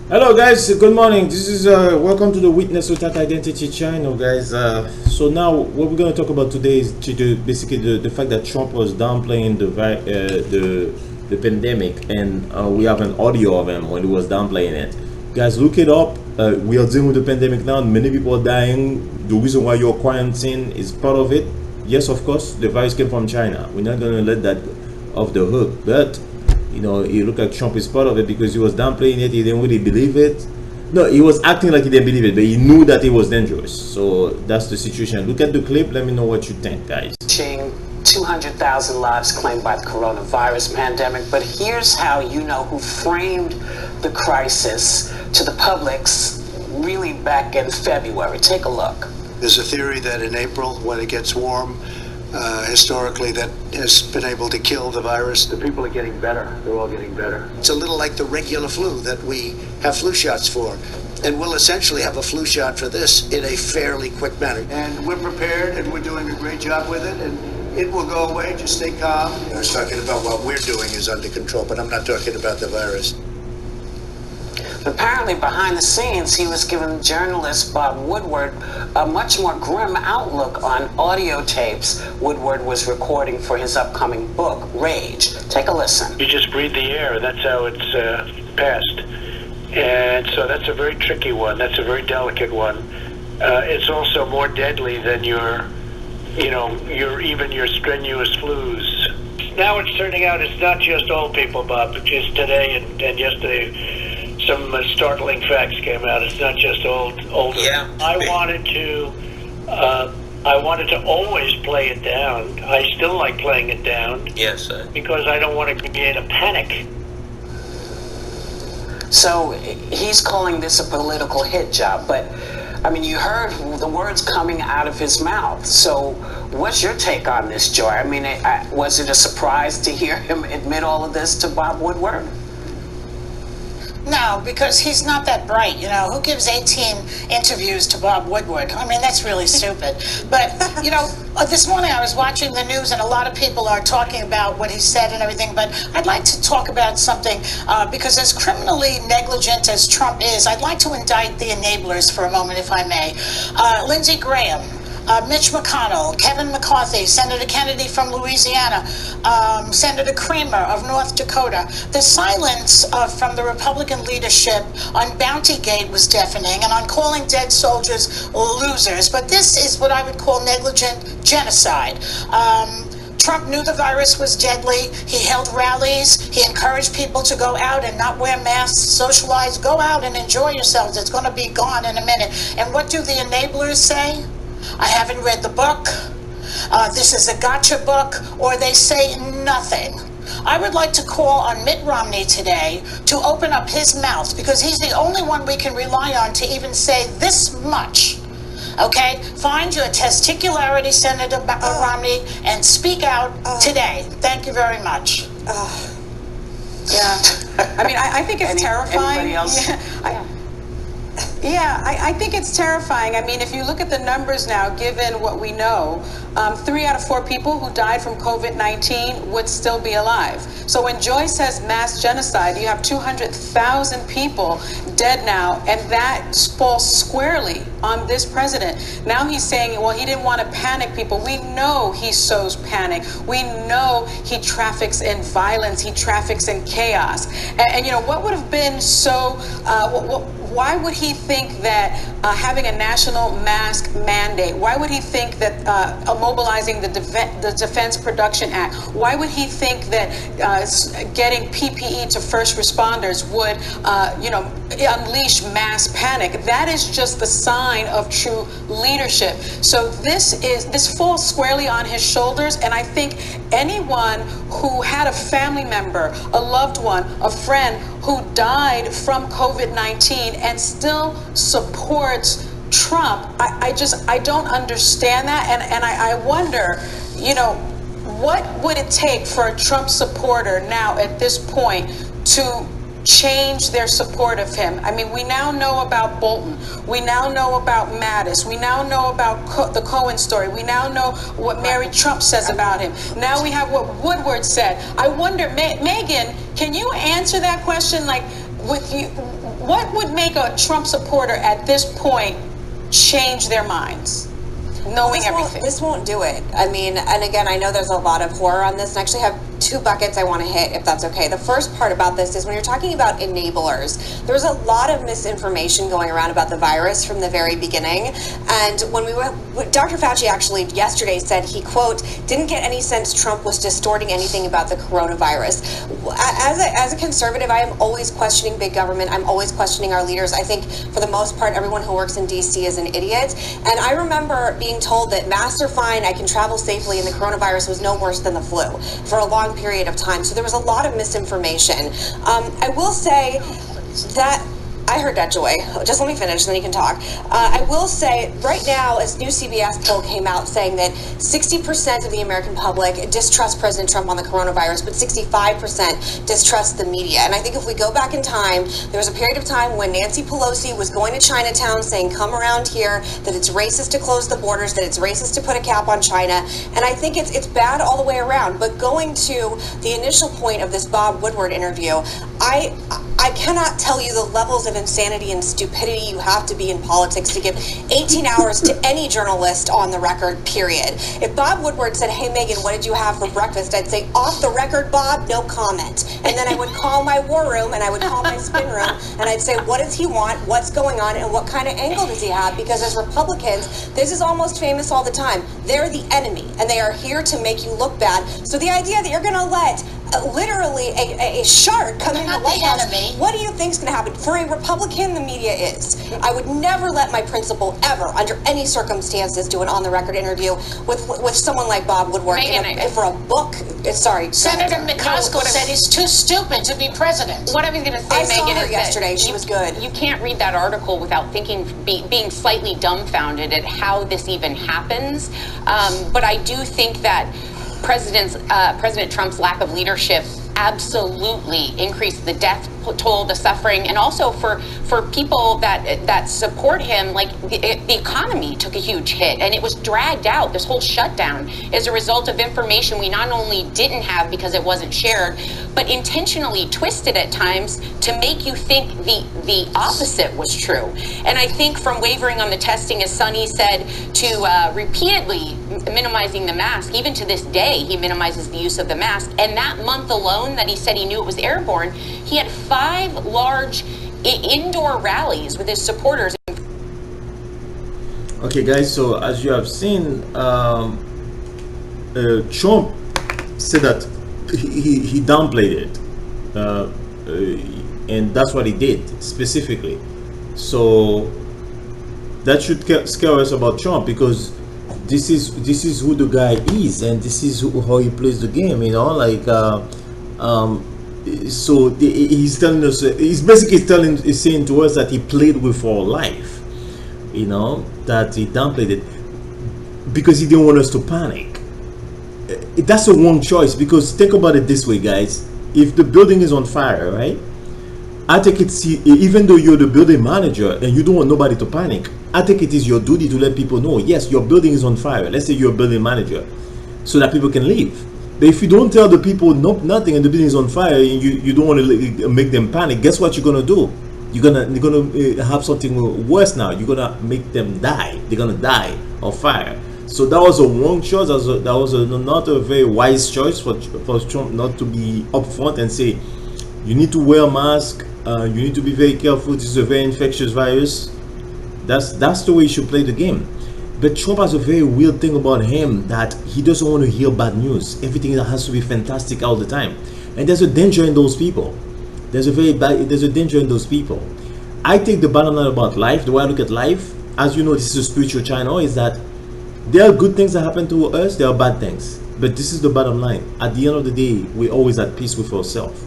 Hello, guys. Good morning. This is welcome to the Witness Without Identity channel, guys. So now, what we're going to talk about today is basically the fact that Trump was downplaying the pandemic, and we have an audio of him when he was downplaying it. Guys, look it up. We are dealing with the pandemic now. Many people are dying. The reason why you're quarantined is part of it. Yes, of course, the virus came from China. We're not going to let that off the hook, but you look like Trump is part of it because he was downplaying it. He didn't really believe it. No, he was acting like he didn't believe it, but he knew that it was dangerous. So that's the situation. Look at the clip. Let me know what you think, guys. 200,000 lives claimed by the coronavirus pandemic. But here's how you know who framed the crisis to the public's really back in February. Take a look. There's a theory that in April, when it gets warm, historically, that has been able to kill the virus. The people are getting better. They're all getting better. It's a little like the regular flu that we have flu shots for. And we'll essentially have a flu shot for this in a fairly quick manner. And we're prepared, and we're doing a great job with it, and it will go away. Just stay calm. I was talking about what we're doing is under control, but I'm not talking about the virus. Apparently, behind the scenes, he was giving journalist Bob Woodward a much more grim outlook on audio tapes Woodward was recording for his upcoming book, Rage. Take a listen. You just breathe the air. That's how it's passed. And so that's a very tricky one. That's a very delicate one. It's also more deadly than your strenuous flus. Now it's turning out it's not just old people, Bob. Just today and yesterday, some startling facts came out. It's not just older. Yeah. I wanted to always play it down. I still like playing it down. Yes, sir. Because I don't want to create a panic. So he's calling this a political hit job, but I mean, you heard the words coming out of his mouth. So what's your take on this, Joy? I mean, was it a surprise to hear him admit all of this to Bob Woodward? No, because he's not that bright. Who gives 18 interviews to Bob Woodward? I mean, that's really stupid. But, this morning I was watching the news and a lot of people are talking about what he said and everything, but I'd like to talk about something because as criminally negligent as Trump is, I'd like to indict the enablers for a moment, if I may. Lindsey Graham. Mitch McConnell, Kevin McCarthy, Senator Kennedy from Louisiana, Senator Creamer of North Dakota. The silence from the Republican leadership on Bountygate was deafening and on calling dead soldiers losers. But this is what I would call negligent genocide. Trump knew the virus was deadly. He held rallies. He encouraged people to go out and not wear masks, socialize, go out and enjoy yourselves. It's going to be gone in a minute. And what do the enablers say? I haven't read the book. This is a gotcha book, or they say nothing. I would like to call on Mitt Romney today to open up his mouth because he's the only one we can rely on to even say this much. Okay? Find your testicularity, Senator Romney, and speak out today. Thank you very much. Yeah. I mean, I think it's terrifying. Anybody else? Yeah, I think it's terrifying. I mean, if you look at the numbers now, given what we know, 3 out of 4 people who died from COVID-19 would still be alive. So when Joy says mass genocide, you have 200,000 people dead now, and that falls squarely on this president. Now he's saying, well, he didn't want to panic people. We know he sows panic. We know he traffics in violence. He traffics in chaos. And what would have been so... why would he think that having a national mask mandate, why would he think that mobilizing the Defense Production Act, why would he think that getting PPE to first responders would, unleash mass panic? That is just the sign of true leadership. So this falls squarely on his shoulders, and I think anyone who had a family member, a loved one, a friend who died from COVID-19 and still supports Trump, I don't understand that, and I wonder, what would it take for a Trump supporter now at this point to change their support of him? I mean, we now know about Bolton. We now know about Mattis. We now know about the Cohen story. We now know what Mary Trump says about him. Now we have what Woodward said. I wonder, Megan, can you answer that question? Like, with you, what would make a Trump supporter at this point change their minds, knowing everything? This won't do it. I mean, and again, I know there's a lot of horror on this, and I actually have two buckets I want to hit, if that's okay. The first part about this is when you're talking about enablers, there's a lot of misinformation going around about the virus from the very beginning. And when Dr. Fauci actually yesterday said he, quote, didn't get any sense Trump was distorting anything about the coronavirus. As a conservative, I am always questioning big government. I'm always questioning our leaders. I think for the most part, everyone who works in DC is an idiot. And I remember being told that masks are fine, I can travel safely, and the coronavirus was no worse than the flu for a long period of time. So there was a lot of misinformation. I will say that I heard that, Joy. Just let me finish, and then you can talk. I will say, right now, a new CBS poll came out saying that 60% of the American public distrust President Trump on the coronavirus, but 65% distrust the media. And I think if we go back in time, there was a period of time when Nancy Pelosi was going to Chinatown saying, come around here, that it's racist to close the borders, that it's racist to put a cap on China. And I think it's bad all the way around. But going to the initial point of this Bob Woodward interview, I cannot tell you the levels of insanity and stupidity you have to be in politics to give 18 hours to any journalist on the record, period. If Bob Woodward said, hey, Megan, what did you have for breakfast? I'd say, off the record, Bob, no comment. And then I would call my war room and I would call my spin room and I'd say, what does he want? What's going on? And what kind of angle does he have? Because as Republicans, this is almost famous all the time. They're the enemy and they are here to make you look bad. So the idea that you're going to let literally a shark come in the White House, what do you think is going to happen? For a Republican, the media is. I would never let my principal ever, under any circumstances, do an on-the-record interview with someone like Bob Woodward for a book. Sorry. Senator McCoskey said he's too stupid to be president. What I was going to say, Megan, is yesterday. She was good. You can't read that article without being slightly dumbfounded at how this even happens. But I do think that President Trump's lack of leadership absolutely increased the death toll, the suffering, and also for people that support him, like the economy took a huge hit, and it was dragged out. This whole shutdown is a result of information we not only didn't have because it wasn't shared, but intentionally twisted at times to make you think the opposite was true. And I think from wavering on the testing, as Sonny said, to repeatedly minimizing the mask, even to this day, he minimizes the use of the mask. And that month alone that he said he knew it was airborne, he had 5 large indoor rallies with his supporters. Okay, guys, so as you have seen, Trump said that he downplayed it, and that's what he did specifically. So that should scare us about Trump, because this is who the guy is, and this is how he plays the game, you know, like so he's telling us, he's basically saying to us that he played with our life, you know, that he downplayed it because he didn't want us to panic. That's a wrong choice, because think about it this way, guys. If the building is on fire, right, I think it's, even though you're the building manager and you don't want nobody to panic, I think it is your duty to let people know, yes, your building is on fire. Let's say you're a building manager, so that people can leave. But if you don't tell the people nothing and the building is on fire, and you don't want to make them panic, guess what you're gonna do? You're gonna have something worse now. You're gonna make them die. They're gonna die of fire. So that was a wrong choice. That was not a very wise choice for Trump not to be upfront and say, you need to wear a mask. You need to be very careful. This is a very infectious virus. That's the way you should play the game. But Trump has a very weird thing about him, that he doesn't want to hear bad news. Everything has to be fantastic all the time, and there's a danger in those people. There's a danger in those people. I think the bottom line about life, the way I look at life, as you know, this is a spiritual channel, is that there are good things that happen to us, there are bad things, but this is the bottom line. At the end of the day, we're always at peace with ourselves.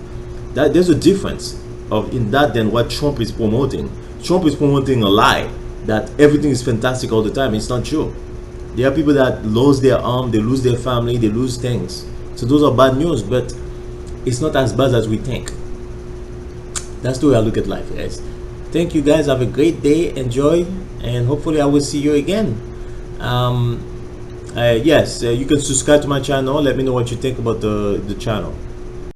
That there's a difference in that than what Trump is promoting. Trump is promoting a lie, that everything is fantastic all the time. It's not true. There are people that lose their arm, they lose their family, they lose things. So those are bad news, but it's not as bad as we think. That's the way I look at life, guys. Thank you, guys. Have a great day. Enjoy, and hopefully I will see you again. Yes, you can subscribe to my channel. Let me know what you think about the channel.